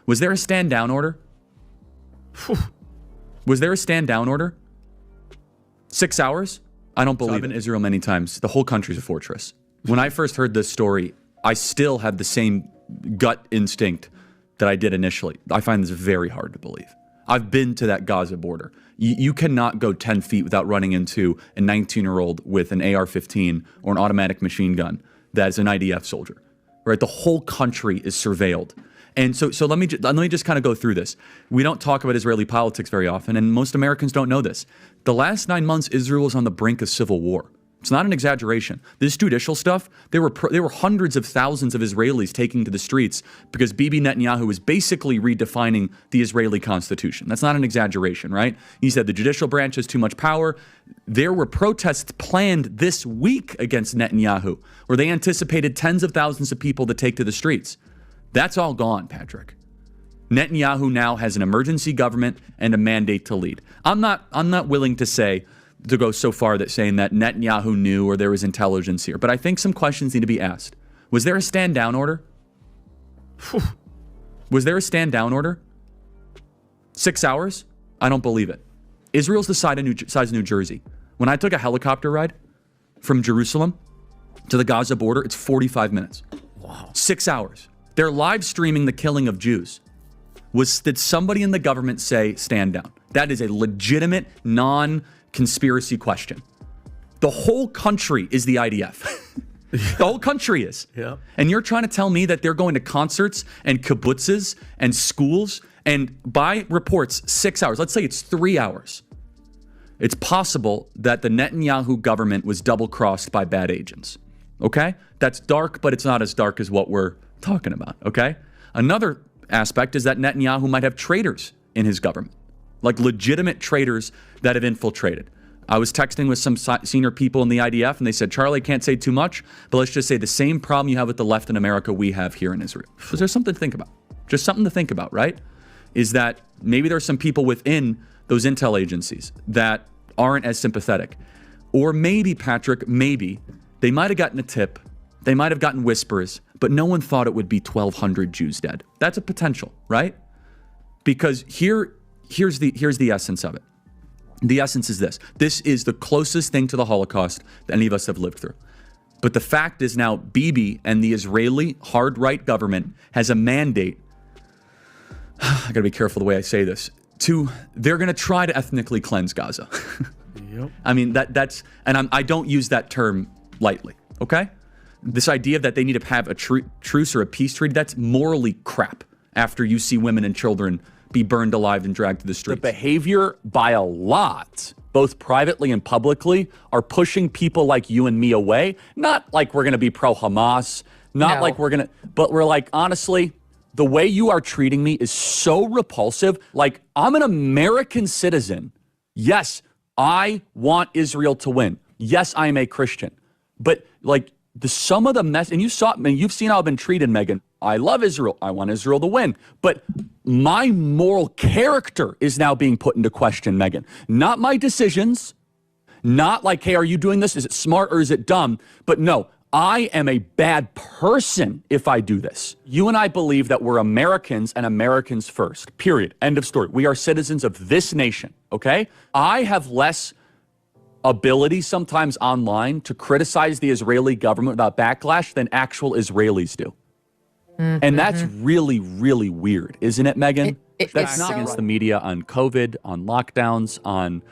Was there a stand down order? Was there a stand down order? 6 hours? I don't believe in Israel many times. The whole country's a fortress. When I first heard this story, I still have the same gut instinct that I did initially. I find this very hard to believe. I've been to that Gaza border. You cannot go 10 feet without running into a 19-year-old with an AR-15 or an automatic machine gun that is an IDF soldier, right? The whole country is surveilled. And so let me just kind of go through this. We don't talk about Israeli politics very often, and most Americans don't know this. The last 9 months, Israel was on the brink of civil war. It's not an exaggeration. This judicial stuff, there were hundreds of thousands of Israelis taking to the streets because Bibi Netanyahu was basically redefining the Israeli constitution. That's not an exaggeration, right? He said the judicial branch has too much power. There were protests planned this week against Netanyahu, where they anticipated tens of thousands of people to take to the streets. That's all gone, Patrick. Netanyahu now has an emergency government and a mandate to lead. I'm not willing to go so far that saying that Netanyahu knew or there was intelligence here, but I think some questions need to be asked. Was there a stand down order? Was there a stand down order? 6 hours? I don't believe it. Israel's the size of New Jersey. When I took a helicopter ride from Jerusalem to the Gaza border, it's 45 minutes. Wow. 6 hours. They're live streaming the killing of Jews. Did somebody in the government say stand down? That is a legitimate, non-conspiracy question. The whole country is the IDF. The whole country is. Yeah. And you're trying to tell me that they're going to concerts and kibbutzes and schools, and by reports, 6 hours. Let's say it's 3 hours. It's possible that the Netanyahu government was double-crossed by bad agents. Okay? That's dark, but it's not as dark as what we're talking about, okay? Another aspect is that Netanyahu might have traitors in his government, like legitimate traitors that have infiltrated. I was texting with some senior people in the IDF, and they said, Charlie, I can't say too much, but let's just say the same problem you have with the left in America, we have here in Israel. So there's something to think about. Just something to think about, right? Is that maybe there's some people within those intel agencies that aren't as sympathetic. Or maybe, Patrick, maybe they might have gotten a tip. They might have gotten whispers, but no one thought it would be 1,200 Jews dead. That's a potential, right? Because here's the essence of it. The essence is this. This is the closest thing to the Holocaust that any of us have lived through. But the fact is now Bibi and the Israeli hard-right government has a mandate. I gotta be careful the way I say this. They're gonna try to ethnically cleanse Gaza. Yep. I mean, I don't use that term lightly, okay? This idea that they need to have a truce or a peace treaty, that's morally crap after you see women and children be burned alive and dragged to the streets. The behavior by a lot, both privately and publicly, are pushing people like you and me away. Not like we're going to be pro-Hamas, like we're going to, but we're like, honestly, the way you are treating me is so repulsive. Like, I'm an American citizen. Yes, I want Israel to win. Yes, I am a Christian. But like, some of the mess, and you've seen how I've been treated, Megan. I love Israel. I want Israel to win. But my moral character is now being put into question, Megan. Not my decisions. Not like, hey, are you doing this? Is it smart or is it dumb? But no, I am a bad person if I do this. You and I believe that we're Americans and Americans first. Period. End of story. We are citizens of this nation, okay? I have less ability sometimes online to criticize the Israeli government without backlash than actual Israelis do. Mm-hmm. And that's really, really weird, isn't it, Megan? That's not against the media on COVID, on lockdowns, on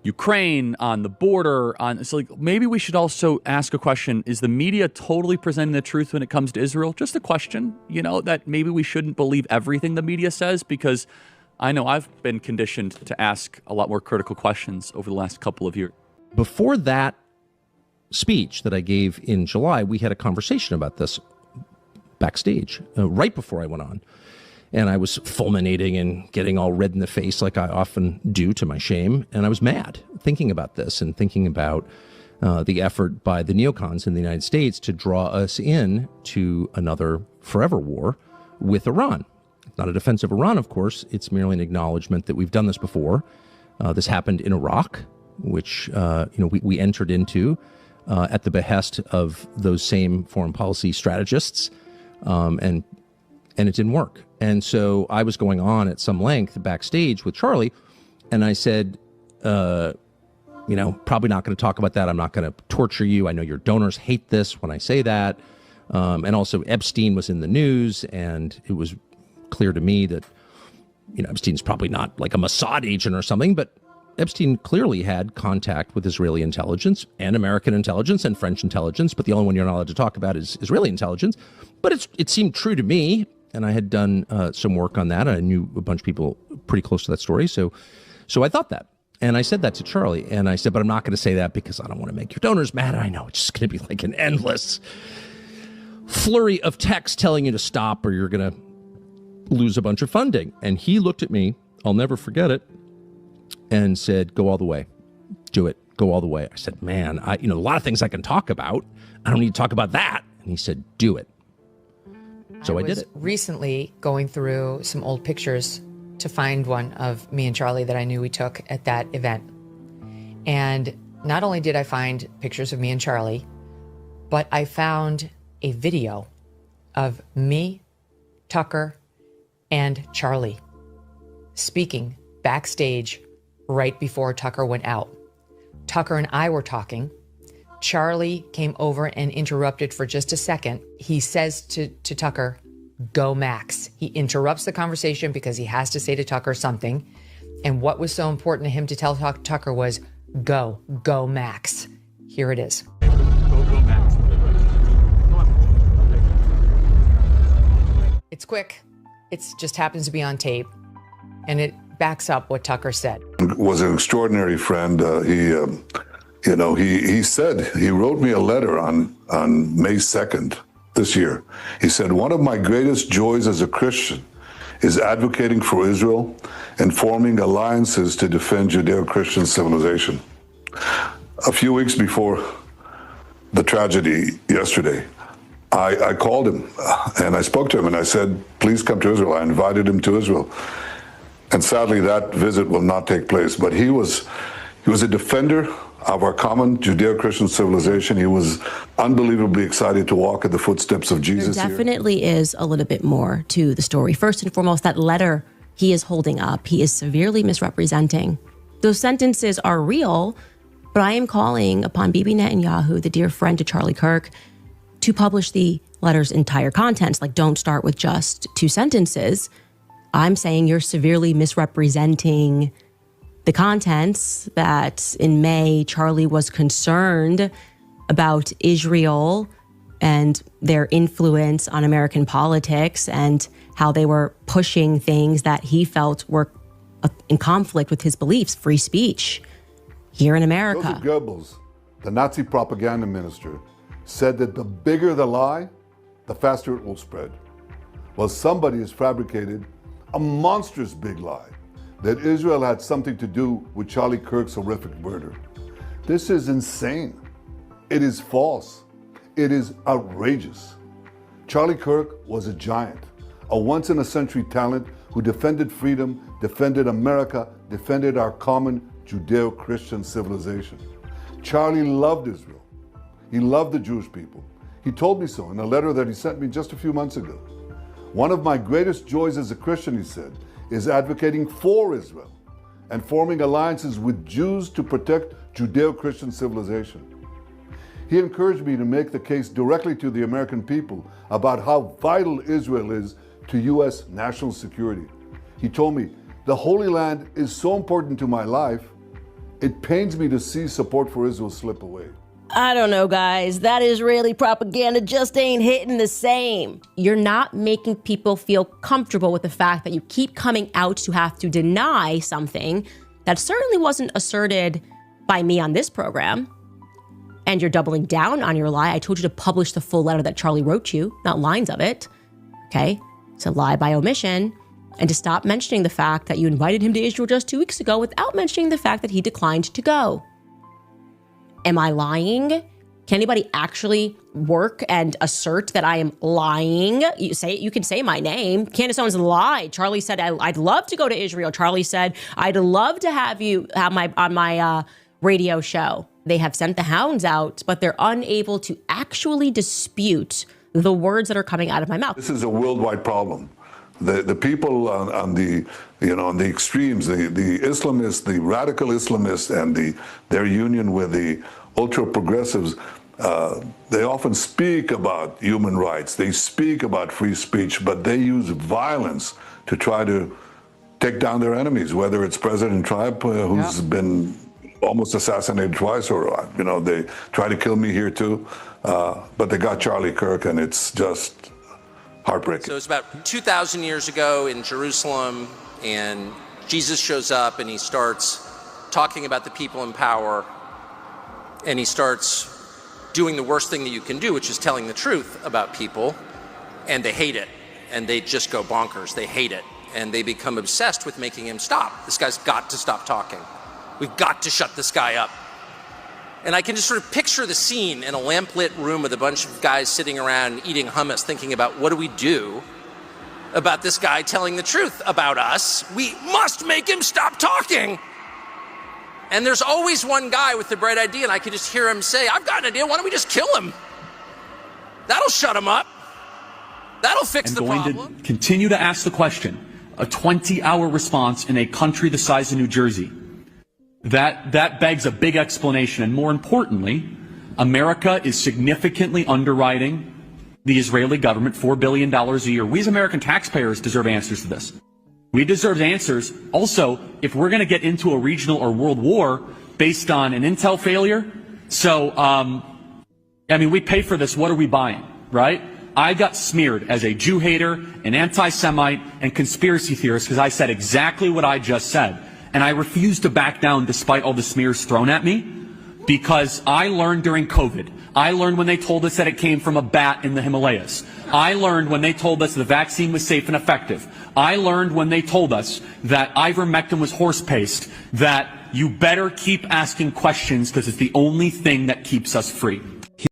Ukraine, on the border. So like, maybe we should also ask a question. Is the media totally presenting the truth when it comes to Israel? Just a question, that maybe we shouldn't believe everything the media says, because I know I've been conditioned to ask a lot more critical questions over the last couple of years. Before that speech that I gave in July, we had a conversation about this backstage, right before I went on. And I was fulminating and getting all red in the face like I often do, to my shame. And I was mad thinking about this and thinking about the effort by the neocons in the United States to draw us in to another forever war with Iran. Not a defense of Iran, of course. It's merely an acknowledgement that we've done this before. This happened in Iraq, which we entered into at the behest of those same foreign policy strategists, and and it didn't work. And so I was going on at some length backstage with Charlie, and I said, probably not going to talk about that. I'm not going to torture you. I know your donors hate this when I say that. And also Epstein was in the news, and it was clear to me that, Epstein's probably not like a Mossad agent or something, but Epstein clearly had contact with Israeli intelligence and American intelligence and French intelligence, but the only one you're not allowed to talk about is Israeli intelligence. But it seemed true to me, and I had done some work on that. I knew a bunch of people pretty close to that story, so I thought that. And I said that to Charlie, and I said, but I'm not going to say that because I don't want to make your donors mad. I know it's just going to be like an endless flurry of text telling you to stop or you're going to lose a bunch of funding. And he looked at me, I'll never forget it, and said, go all the way. Do it. Go all the way. I said, man, a lot of things I can talk about. I don't need to talk about that. And he said, do it. So I did it. Recently going through some old pictures to find one of me and Charlie that I knew we took at that event. And not only did I find pictures of me and Charlie, but I found a video of me, Tucker, and Charlie speaking backstage right before Tucker went out. Tucker and I were talking. Charlie came over and interrupted for just a second. He says to Tucker, go Max. He interrupts the conversation because he has to say to Tucker something. And what was so important to him to tell Tucker was, go Max. Here it is. Go Max. It's quick. It just happens to be on tape. And it backs up what Tucker said. Was an extraordinary friend. He said, he wrote me a letter on May 2nd this year. He said, one of my greatest joys as a Christian is advocating for Israel and forming alliances to defend Judeo-Christian civilization. A few weeks before the tragedy yesterday, I called him and I spoke to him and I said, please come to Israel. I invited him to Israel. And sadly, that visit will not take place. But he was a defender of our common Judeo-Christian civilization. He was unbelievably excited to walk in the footsteps of Jesus. There definitely is a little bit more to the story. First and foremost, that letter he is holding up, he is severely misrepresenting. Those sentences are real, but I am calling upon Bibi Netanyahu, the dear friend to Charlie Kirk, to publish the letter's entire contents. Like, don't start with just 2 sentences. I'm saying you're severely misrepresenting the contents, that in May, Charlie was concerned about Israel and their influence on American politics and how they were pushing things that he felt were in conflict with his beliefs, free speech here in America. Joseph Goebbels, the Nazi propaganda minister, said that the bigger the lie, the faster it will spread. Well, somebody has fabricated a monstrous big lie that Israel had something to do with Charlie Kirk's horrific murder. This is insane. It is false. It is outrageous. Charlie Kirk was a giant, a once-in-a-century talent who defended freedom, defended America, defended our common Judeo-Christian civilization. Charlie loved Israel. He loved the Jewish people. He told me so in a letter that he sent me just a few months ago. One of my greatest joys as a Christian, he said, is advocating for Israel and forming alliances with Jews to protect Judeo-Christian civilization. He encouraged me to make the case directly to the American people about how vital Israel is to U.S. national security. He told me, the Holy Land is so important to my life, it pains me to see support for Israel slip away. I don't know, guys. That Israeli propaganda just ain't hitting the same. You're not making people feel comfortable with the fact that you keep coming out to have to deny something that certainly wasn't asserted by me on this program. And you're doubling down on your lie. I told you to publish the full letter that Charlie wrote you, not lines of it. Okay? It's a lie by omission. And to stop mentioning the fact that you invited him to Israel just 2 weeks ago without mentioning the fact that he declined to go. Am I lying? Can anybody actually work and assert that I am lying? You can say my name. Candace Owens lied. Charlie said, I'd love to go to Israel. Charlie said, I'd love to have you on my radio show. They have sent the hounds out, but they're unable to actually dispute the words that are coming out of my mouth. This is a worldwide problem. The people on the on the extremes, the Islamists, the radical Islamists, and their union with the ultra progressives, they often speak about human rights. They speak about free speech, but they use violence to try to take down their enemies. Whether it's President Trump, who's been almost assassinated twice, or they try to kill me here too. But they got Charlie Kirk, and it's just heartbreaking. So it's about 2,000 years ago in Jerusalem, and Jesus shows up and he starts talking about the people in power, and he starts doing the worst thing that you can do, which is telling the truth about people, and they hate it, and they just go bonkers. They hate it, and they become obsessed with making him stop. This guy's got to stop talking. We've got to shut this guy up. And I can just sort of picture the scene in a lamplit room with a bunch of guys sitting around eating hummus, thinking about what do we do about this guy telling the truth about us? We must make him stop talking. And there's always one guy with the bright idea, and I can just hear him say, I've got an idea, why don't we just kill him? That'll shut him up. That'll fix the problem. I'm going to continue to ask the question. A 20-hour response in a country the size of New Jersey. That begs a big explanation, and more importantly, America is significantly underwriting the Israeli government $4 billion a year. We as American taxpayers deserve answers to this. We deserve answers. Also, if we're going to get into a regional or world war based on an intel failure, we pay for this. What are we buying, right? I got smeared as a Jew hater, an anti-Semite, and conspiracy theorist because I said exactly what I just said. And I refuse to back down despite all the smears thrown at me, because I learned during COVID. I learned when they told us that it came from a bat in the Himalayas. I learned when they told us the vaccine was safe and effective. I learned when they told us that ivermectin was horse paste, that you better keep asking questions because it's the only thing that keeps us free.